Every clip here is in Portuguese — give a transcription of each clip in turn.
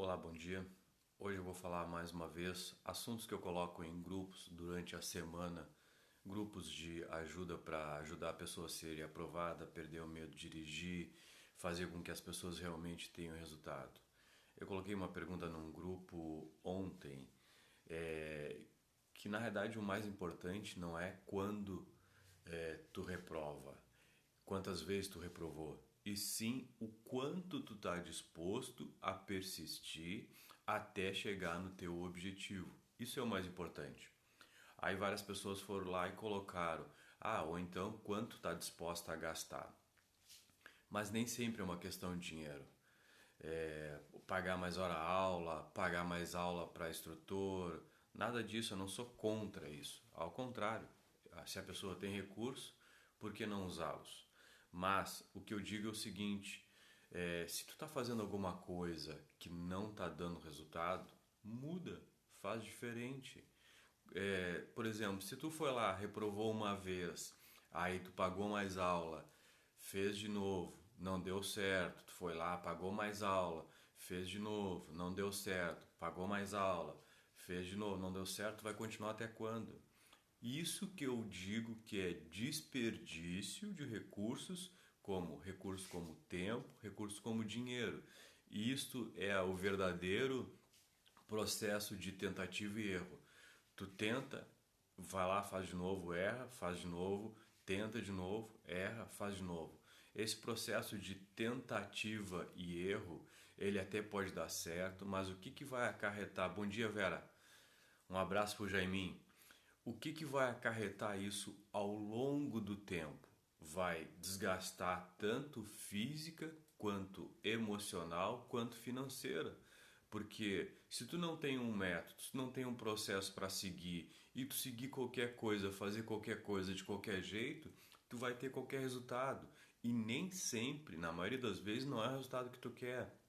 Olá, bom dia. Hoje eu vou falar mais uma vez assuntos que eu coloco em grupos durante a semana, grupos de ajuda para ajudar a pessoa a ser aprovada, perder o medo de dirigir, fazer com que as pessoas realmente tenham resultado. Eu coloquei uma pergunta num grupo ontem, que na realidade o mais importante não é quando tu reprova, quantas vezes tu reprovou, e sim o quanto tu está disposto a persistir até chegar no teu objetivo. Isso é o mais importante. Aí várias pessoas foram lá e colocaram, ou então quanto está disposta a gastar. Mas nem sempre é uma questão de dinheiro. Pagar mais hora aula, pagar mais aula para instrutor, nada disso, eu não sou contra isso. Ao contrário, se a pessoa tem recurso, por que não usá-los? Mas o que eu digo é o seguinte, se tu está fazendo alguma coisa que não está dando resultado, muda, faz diferente. Por exemplo, se tu foi lá, reprovou uma vez, aí tu pagou mais aula, fez de novo, não deu certo, tu foi lá, pagou mais aula, fez de novo, não deu certo, pagou mais aula, fez de novo, não deu certo, vai continuar até quando? Isso que eu digo que é desperdício de recursos como tempo, recursos como dinheiro. E isto é o verdadeiro processo de tentativa e erro. Tu tenta, vai lá, faz de novo, erra, faz de novo, tenta de novo, erra, faz de novo. Esse processo de tentativa e erro, ele até pode dar certo, mas o que vai acarretar? Bom dia, Vera. Um abraço pro Jaiminho. O que vai acarretar isso ao longo do tempo? Vai desgastar tanto física, quanto emocional, quanto financeira. Porque se tu não tem um método, se tu não tem um processo para seguir e tu seguir qualquer coisa, fazer qualquer coisa de qualquer jeito, tu vai ter qualquer resultado. E nem sempre, na maioria das vezes, não é o resultado que tu quer.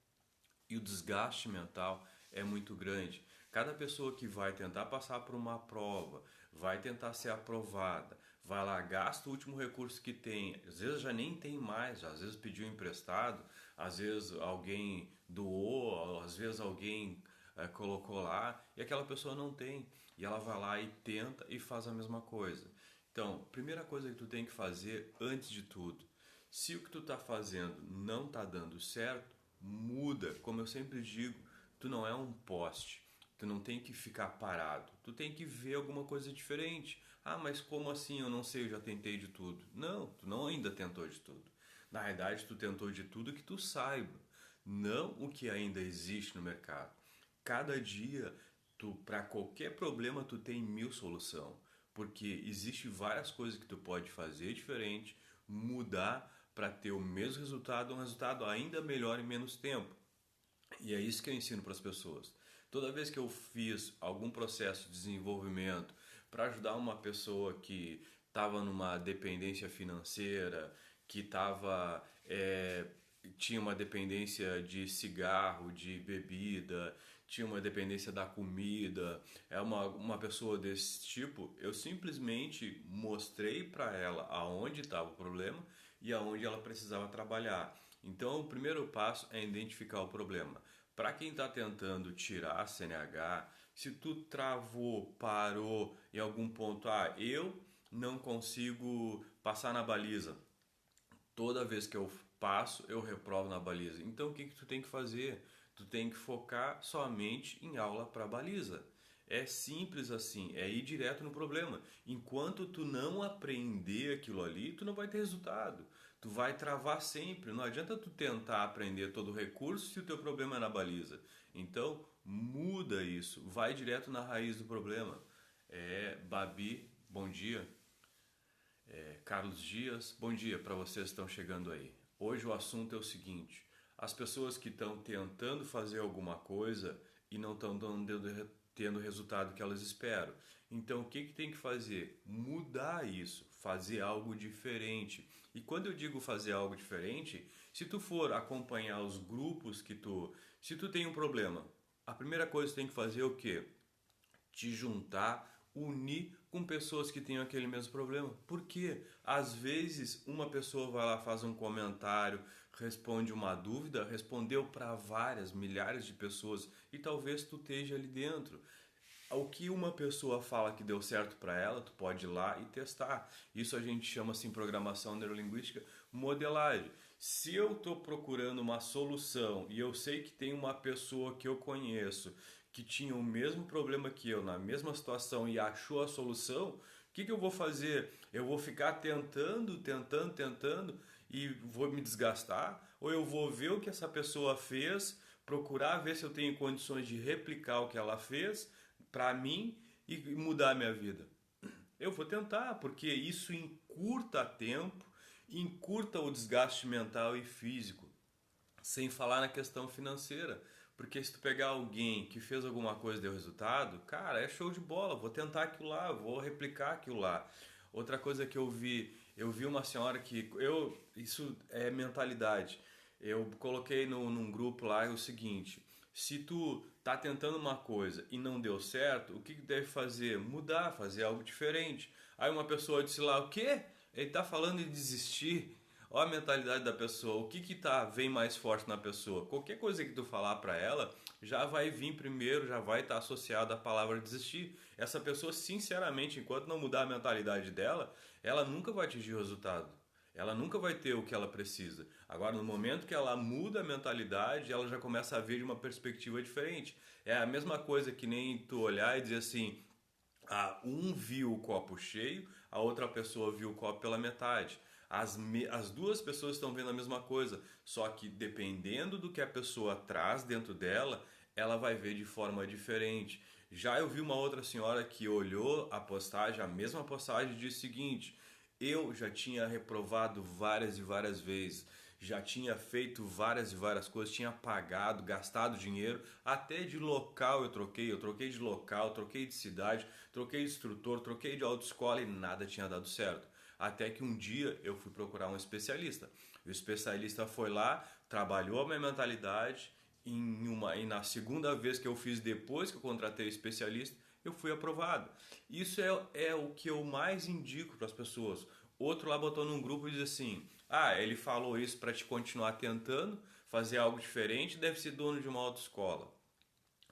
E o desgaste mental é muito grande. Cada pessoa que vai tentar passar por uma prova, vai tentar ser aprovada, vai lá, gasta o último recurso que tem, às vezes já nem tem mais, às vezes pediu emprestado, às vezes alguém doou, às vezes alguém colocou lá e aquela pessoa não tem. E ela vai lá e tenta e faz a mesma coisa. Então, primeira coisa que tu tem que fazer antes de tudo, se o que tu está fazendo não está dando certo, muda. Como eu sempre digo, tu não é um poste. Tu não tem que ficar parado. Tu tem que ver alguma coisa diferente. Mas como assim? Eu não sei, eu já tentei de tudo. Não, tu não ainda tentou de tudo. Na realidade, tu tentou de tudo que tu saiba, não o que ainda existe no mercado. Cada dia, tu para qualquer problema tu tem mil solução, porque existe várias coisas que tu pode fazer diferente, mudar para ter o mesmo resultado, um resultado ainda melhor em menos tempo. E é isso que eu ensino para as pessoas. Toda vez que eu fiz algum processo de desenvolvimento para ajudar uma pessoa que estava numa dependência financeira, que tinha uma dependência de cigarro, de bebida, tinha uma dependência da comida, uma pessoa desse tipo, eu simplesmente mostrei para ela aonde estava o problema e aonde ela precisava trabalhar. Então, o primeiro passo é identificar o problema. Para quem está tentando tirar a CNH, se tu travou, parou em algum ponto, eu não consigo passar na baliza. Toda vez que eu passo, eu reprovo na baliza. Então, o que tu tem que fazer? Tu tem que focar somente em aula para baliza. É simples assim, é ir direto no problema. Enquanto tu não aprender aquilo ali, tu não vai ter resultado. Tu vai travar sempre. Não adianta tu tentar aprender todo o recurso se o teu problema é na baliza. Então, muda isso. Vai direto na raiz do problema. Babi, bom dia. Carlos Dias, bom dia para vocês que estão chegando aí. Hoje o assunto é o seguinte: as pessoas que estão tentando fazer alguma coisa e não estão tendo o resultado que elas esperam. Então o que tem que fazer? Mudar isso, fazer algo diferente. E quando eu digo fazer algo diferente, se tu for acompanhar os grupos se tu tem um problema, a primeira coisa que tu tem que fazer é o quê? Te juntar, unir com pessoas que tenham aquele mesmo problema. Porque às vezes uma pessoa vai lá, faz um comentário, responde uma dúvida, respondeu para várias, milhares de pessoas e talvez tu esteja ali dentro. O que uma pessoa fala que deu certo para ela, tu pode ir lá e testar. Isso a gente chama assim programação neurolinguística, modelagem. Se eu estou procurando uma solução e eu sei que tem uma pessoa que eu conheço que tinha o mesmo problema que eu, na mesma situação e achou a solução, o que eu vou fazer? Eu vou ficar tentando e vou me desgastar? Ou eu vou ver o que essa pessoa fez, procurar ver se eu tenho condições de replicar o que ela fez para mim e mudar a minha vida? Eu vou tentar, porque isso encurta tempo, encurta o desgaste mental e físico, sem falar na questão financeira. Porque se tu pegar alguém que fez alguma coisa e deu resultado, cara, é show de bola, vou tentar aquilo lá, vou replicar aquilo lá. Outra coisa que eu vi uma senhora que isso é mentalidade. Eu coloquei num grupo lá o seguinte: se tu tá tentando uma coisa e não deu certo, o que deve fazer? Mudar, fazer algo diferente. Aí uma pessoa disse lá: o quê? Ele tá falando de desistir? Olha a mentalidade da pessoa, o que vem mais forte na pessoa? Qualquer coisa que tu falar para ela, já vai vir primeiro, já vai estar associado à palavra desistir. Essa pessoa, sinceramente, enquanto não mudar a mentalidade dela, ela nunca vai atingir o resultado. Ela nunca vai ter o que ela precisa. Agora, no momento que ela muda a mentalidade, ela já começa a ver de uma perspectiva diferente. É a mesma coisa que nem tu olhar e dizer assim: um viu o copo cheio, a outra pessoa viu o copo pela metade. As duas pessoas estão vendo a mesma coisa, só que dependendo do que a pessoa traz dentro dela, ela vai ver de forma diferente. Já eu vi uma outra senhora que olhou a postagem, a mesma postagem, e disse o seguinte: eu já tinha reprovado várias e várias vezes, já tinha feito várias e várias coisas, tinha pagado, gastado dinheiro, até de local eu troquei de local, troquei de cidade, troquei de instrutor, troquei de autoescola e nada tinha dado certo. Até que um dia eu fui procurar um especialista. O especialista foi lá, trabalhou a minha mentalidade e na segunda vez que eu fiz depois que eu contratei o especialista, eu fui aprovado. Isso é o que eu mais indico para as pessoas. Outro lá botou num grupo e diz assim: ele falou isso para te continuar tentando fazer algo diferente, deve ser dono de uma autoescola.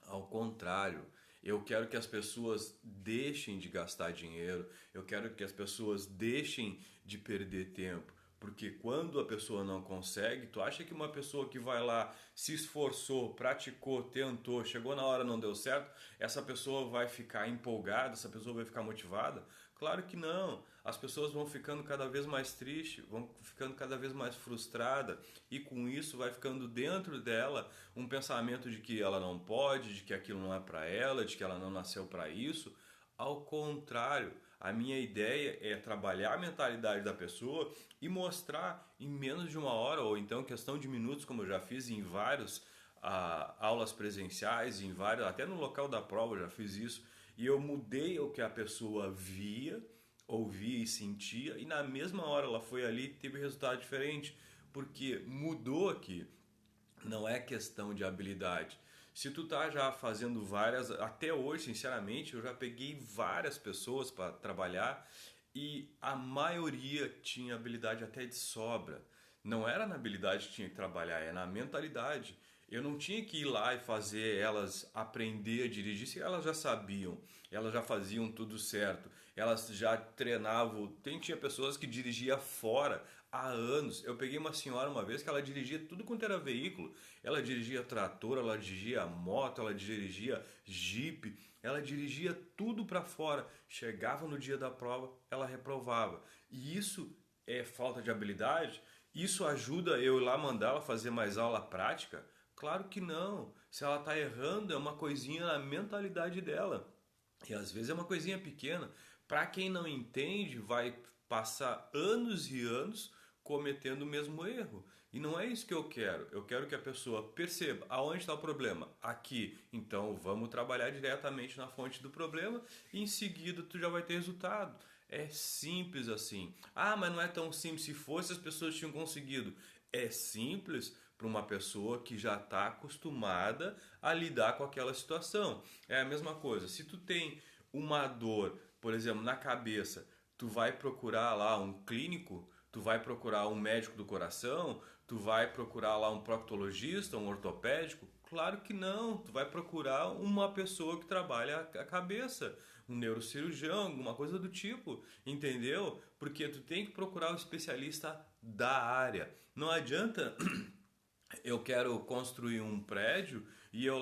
Ao contrário, eu quero que as pessoas deixem de gastar dinheiro, eu quero que as pessoas deixem de perder tempo. Porque quando a pessoa não consegue, tu acha que uma pessoa que vai lá, se esforçou, praticou, tentou, chegou na hora e não deu certo, essa pessoa vai ficar empolgada, essa pessoa vai ficar motivada? Claro que não. As pessoas vão ficando cada vez mais tristes, vão ficando cada vez mais frustradas e com isso vai ficando dentro dela um pensamento de que ela não pode, de que aquilo não é para ela, de que ela não nasceu para isso. Ao contrário, a minha ideia é trabalhar a mentalidade da pessoa e mostrar em menos de uma hora ou então questão de minutos, como eu já fiz em vários aulas presenciais, em vários, até no local da prova eu já fiz isso, e eu mudei o que a pessoa via, ouvia e sentia, e na mesma hora ela foi ali e teve resultado diferente, porque mudou aqui. Não é questão de habilidade. Se tu tá já fazendo várias, até hoje, sinceramente, eu já peguei várias pessoas para trabalhar e a maioria tinha habilidade até de sobra. Não era na habilidade que tinha que trabalhar, é na mentalidade. Eu não tinha que ir lá e fazer elas aprender a dirigir, se elas já sabiam, elas já faziam tudo certo, elas já treinavam. Tinha pessoas que dirigia fora há anos. Eu peguei uma senhora uma vez que ela dirigia tudo quanto era veículo. Ela dirigia trator, ela dirigia moto, ela dirigia jipe, ela dirigia tudo para fora. Chegava no dia da prova, ela reprovava. E isso é falta de habilidade? Isso ajuda eu ir lá mandar ela fazer mais aula prática? Claro que não. Se ela está errando, é uma coisinha na mentalidade dela. E às vezes é uma coisinha pequena. Para quem não entende, vai passar anos e anos cometendo o mesmo erro. E não é isso que eu quero. Eu quero que a pessoa perceba aonde está o problema. Aqui. Então vamos trabalhar diretamente na fonte do problema e em seguida tu já vai ter resultado. É simples assim. Mas não é tão simples. Se fosse, as pessoas tinham conseguido. É simples para uma pessoa que já está acostumada a lidar com aquela situação. É a mesma coisa. Se tu tem uma dor, por exemplo, na cabeça, tu vai procurar lá um clínico, tu vai procurar um médico do coração, Tu vai procurar lá um proctologista, um ortopédico? Claro que não. Tu vai procurar uma pessoa que trabalha a cabeça, um neurocirurgião, alguma coisa do tipo, entendeu? Porque tu tem que procurar o especialista da área. Não adianta eu quero construir um prédio e eu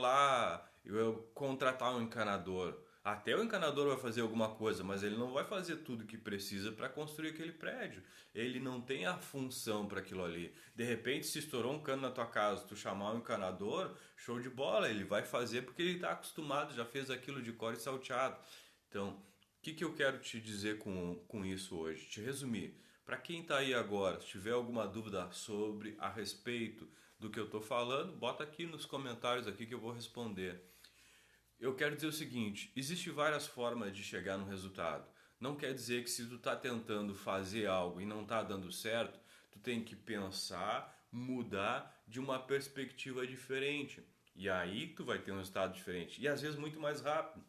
contratar um encanador. Até o encanador vai fazer alguma coisa, mas ele não vai fazer tudo que precisa para construir aquele prédio. Ele não tem a função para aquilo ali. De repente, se estourou um cano na tua casa, tu chamar um encanador, show de bola, ele vai fazer porque ele está acostumado, já fez aquilo de cor e salteado. Então, o que eu quero te dizer com isso hoje? Te resumir. Para quem está aí agora, se tiver alguma dúvida sobre, a respeito do que eu estou falando, bota aqui nos comentários aqui que eu vou responder. Eu quero dizer o seguinte, existe várias formas de chegar no resultado. Não quer dizer que se tu está tentando fazer algo e não está dando certo, tu tem que pensar, mudar de uma perspectiva diferente. E aí tu vai ter um resultado diferente. E às vezes muito mais rápido.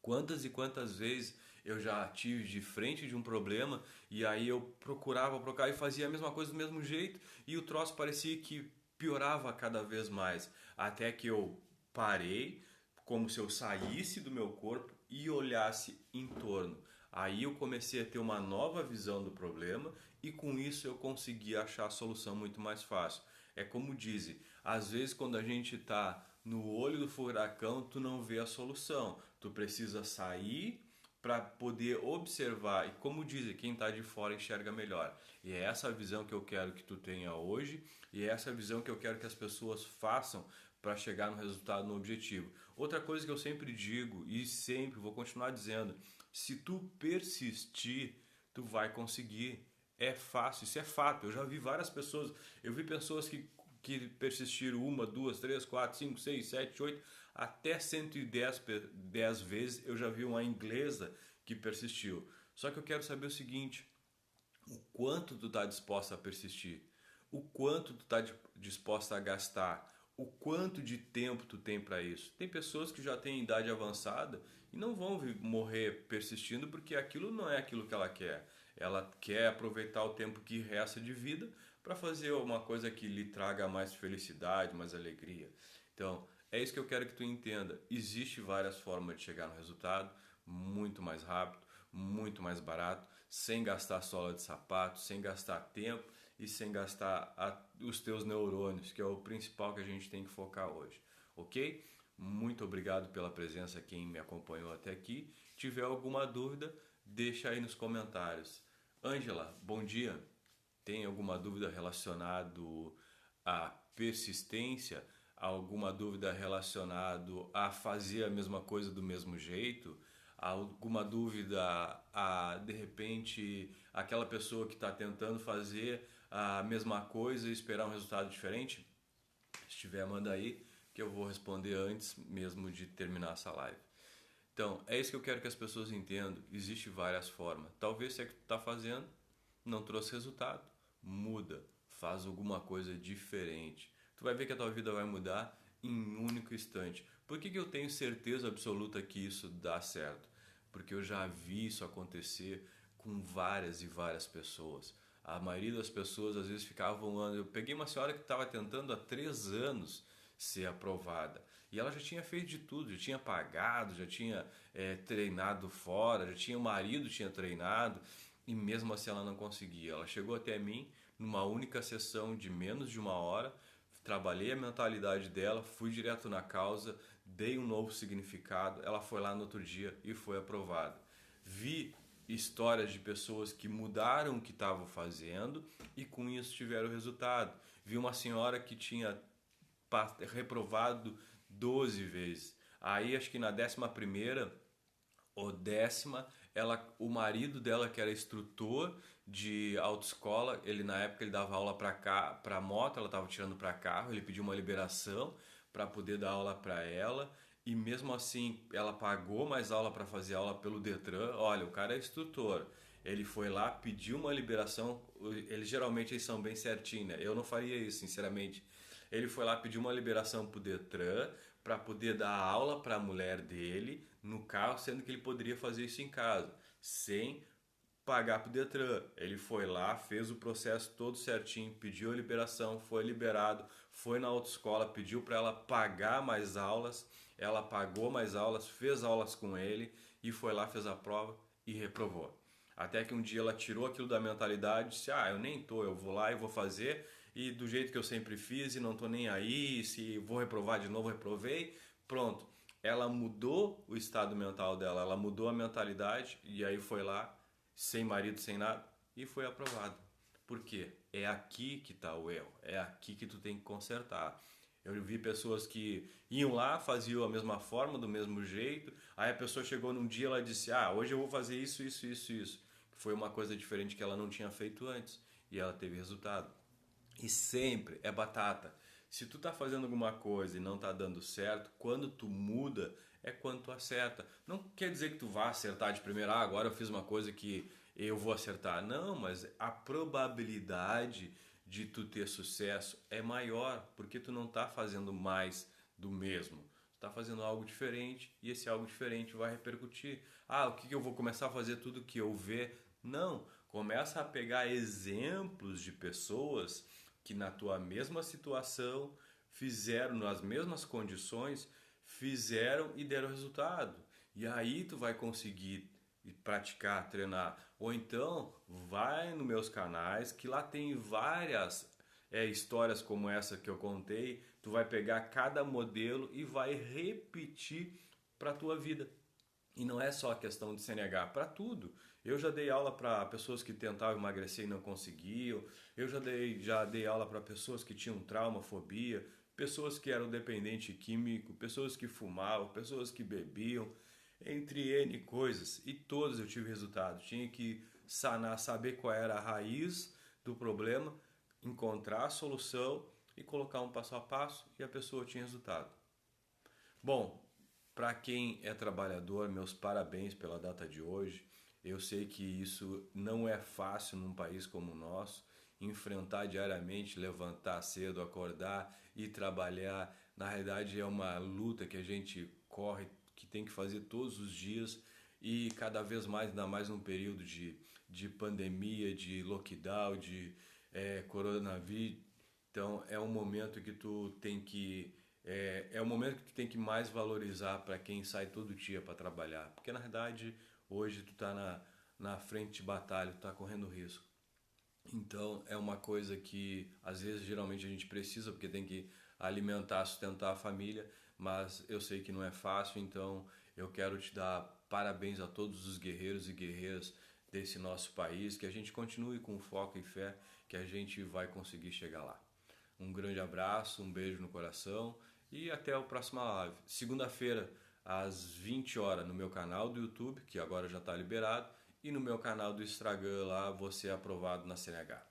Quantas e quantas vezes eu já tive de frente de um problema e aí eu procurava e fazia a mesma coisa do mesmo jeito e o troço parecia que piorava cada vez mais. Até que eu parei, como se eu saísse do meu corpo e olhasse em torno. Aí eu comecei a ter uma nova visão do problema e com isso eu consegui achar a solução muito mais fácil. É como dizem, às vezes quando a gente está no olho do furacão, tu não vê a solução. Tu precisa sair para poder observar. E como dizem, quem está de fora enxerga melhor. E é essa a visão que eu quero que tu tenha hoje. E é essa a visão que eu quero que as pessoas façam para chegar no resultado, no objetivo. Outra coisa que eu sempre digo e sempre vou continuar dizendo, se tu persistir, tu vai conseguir. É fácil, isso é fato. Eu já vi várias pessoas, eu vi pessoas que persistiram uma, duas, três, quatro, cinco, seis, sete, oito, até 110 vezes. Eu já vi uma inglesa que persistiu. Só que eu quero saber o seguinte, o quanto tu está disposta a persistir, o quanto tu está disposta a gastar, o quanto de tempo tu tem para isso. Tem pessoas que já têm idade avançada e não vão morrer persistindo porque aquilo não é aquilo que ela quer. Ela quer aproveitar o tempo que resta de vida para fazer uma coisa que lhe traga mais felicidade, mais alegria. Então, é isso que eu quero que tu entenda. Existem várias formas de chegar no resultado, muito mais rápido, muito mais barato, sem gastar sola de sapato, sem gastar tempo e sem gastar os teus neurônios, que é o principal que a gente tem que focar hoje, ok? Muito obrigado pela presença, quem me acompanhou até aqui. Tiver alguma dúvida, deixa aí nos comentários. Ângela, bom dia. Tem alguma dúvida relacionada à persistência? Alguma dúvida relacionada a fazer a mesma coisa do mesmo jeito? Alguma dúvida a, de repente, aquela pessoa que está tentando fazer a mesma coisa e esperar um resultado diferente? Se tiver, manda aí que eu vou responder antes mesmo de terminar essa live. Então, é isso que eu quero que as pessoas entendam. Existem várias formas. Talvez se é que tu está fazendo não trouxe resultado, muda, faz alguma coisa diferente. Tu vai ver que a tua vida vai mudar em um único instante. Por que eu tenho certeza absoluta que isso dá certo? Porque eu já vi isso acontecer com várias e várias pessoas. A maioria das pessoas às vezes ficavam anos. Eu peguei uma senhora que estava tentando há 3 anos ser aprovada. E ela já tinha feito de tudo, já tinha pagado, já tinha treinado fora, já tinha o marido tinha treinado e mesmo assim ela não conseguia. Ela chegou até mim numa única sessão de menos de 1 hora, trabalhei a mentalidade dela, fui direto na causa, dei um novo significado, ela foi lá no outro dia e foi aprovada. Vi histórias de pessoas que mudaram o que estavam fazendo e com isso tiveram resultado. Vi uma senhora que tinha reprovado 12 vezes. Aí acho que na 11ª ou 10ª, o marido dela que era instrutor de autoescola, ele na época ele dava aula para moto, ela estava tirando para carro, ele pediu uma liberação para poder dar aula para ela e mesmo assim ela pagou mais aula para fazer aula pelo Detran. Olha, o cara é instrutor, ele foi lá, pediu uma liberação, eles são bem certinhos, né? Eu não faria isso, sinceramente. Ele foi lá, pediu uma liberação pro Detran para poder dar aula para a mulher dele no carro, sendo que ele poderia fazer isso em casa, sem pagar para o Detran. Ele foi lá, fez o processo todo certinho, pediu a liberação, foi liberado, foi na autoescola, pediu para ela pagar mais aulas, ela pagou mais aulas, fez aulas com ele e foi lá, fez a prova e reprovou. Até que um dia ela tirou aquilo da mentalidade, disse, eu nem tô, eu vou lá e vou fazer, e do jeito que eu sempre fiz e não tô nem aí, se vou reprovar de novo, reprovei, pronto. Ela mudou o estado mental dela, ela mudou a mentalidade e aí foi lá, sem marido, sem nada, e foi aprovada. Por quê? É aqui que está o erro, é aqui que tu tem que consertar. Eu vi pessoas que iam lá, faziam a mesma forma, do mesmo jeito, aí a pessoa chegou num dia e ela disse, hoje eu vou fazer isso, isso, isso, isso. Foi uma coisa diferente que ela não tinha feito antes e ela teve resultado. E sempre é batata. Se tu tá fazendo alguma coisa e não tá dando certo, quando tu muda é quando tu acerta. Não quer dizer que tu vá acertar de primeira, agora eu fiz uma coisa que eu vou acertar. Não, mas a probabilidade de tu ter sucesso é maior, porque tu não tá fazendo mais do mesmo. Tu tá fazendo algo diferente e esse algo diferente vai repercutir. O que eu vou começar a fazer tudo que eu ver? Não, começa a pegar exemplos de pessoas que na tua mesma situação fizeram, nas mesmas condições, fizeram e deram resultado. E aí tu vai conseguir praticar, treinar. Ou então vai nos meus canais, que lá tem várias histórias como essa que eu contei. Tu vai pegar cada modelo e vai repetir para a tua vida. E não é só a questão de CNH, para tudo. Eu já dei aula para pessoas que tentavam emagrecer e não conseguiam. Eu já dei aula para pessoas que tinham trauma, fobia, pessoas que eram dependentes químico, pessoas que fumavam, pessoas que bebiam, entre N coisas. E todos eu tive resultado. Tinha que sanar, saber qual era a raiz do problema, encontrar a solução e colocar um passo a passo e a pessoa tinha resultado. Bom, para quem é trabalhador, meus parabéns pela data de hoje. Eu sei que isso não é fácil num país como o nosso, enfrentar diariamente, levantar cedo, acordar e trabalhar. Na realidade é uma luta que a gente corre, que tem que fazer todos os dias e cada vez mais, ainda mais num período de pandemia, de lockdown, de coronavírus. Então é um momento que tu tem que é o momento que tu tem que mais valorizar para quem sai todo dia para trabalhar. Porque na verdade hoje tu tá na frente de batalha, tu tá correndo risco. Então é uma coisa que às vezes geralmente a gente precisa porque tem que alimentar, sustentar a família, mas eu sei que não é fácil, então eu quero te dar parabéns a todos os guerreiros e guerreiras desse nosso país, que a gente continue com foco e fé, que a gente vai conseguir chegar lá. Um grande abraço, um beijo no coração e até a próxima live. Segunda-feira, às 20 horas, no meu canal do YouTube, que agora já está liberado, e no meu canal do Instagram lá, você é aprovado na CNH.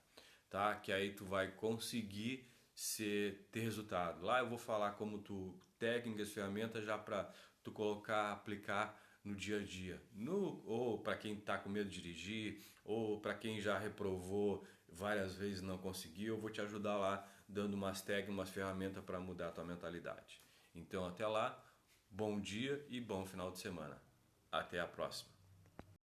Tá? Que aí tu vai conseguir ter resultado. Lá eu vou falar como tu, técnicas, ferramentas já para tu colocar, aplicar no dia a dia. Ou para quem está com medo de dirigir, ou para quem já reprovou várias vezes e não conseguiu, eu vou te ajudar lá dando umas técnicas, umas ferramentas para mudar a tua mentalidade. Então até lá, bom dia e bom final de semana. Até a próxima.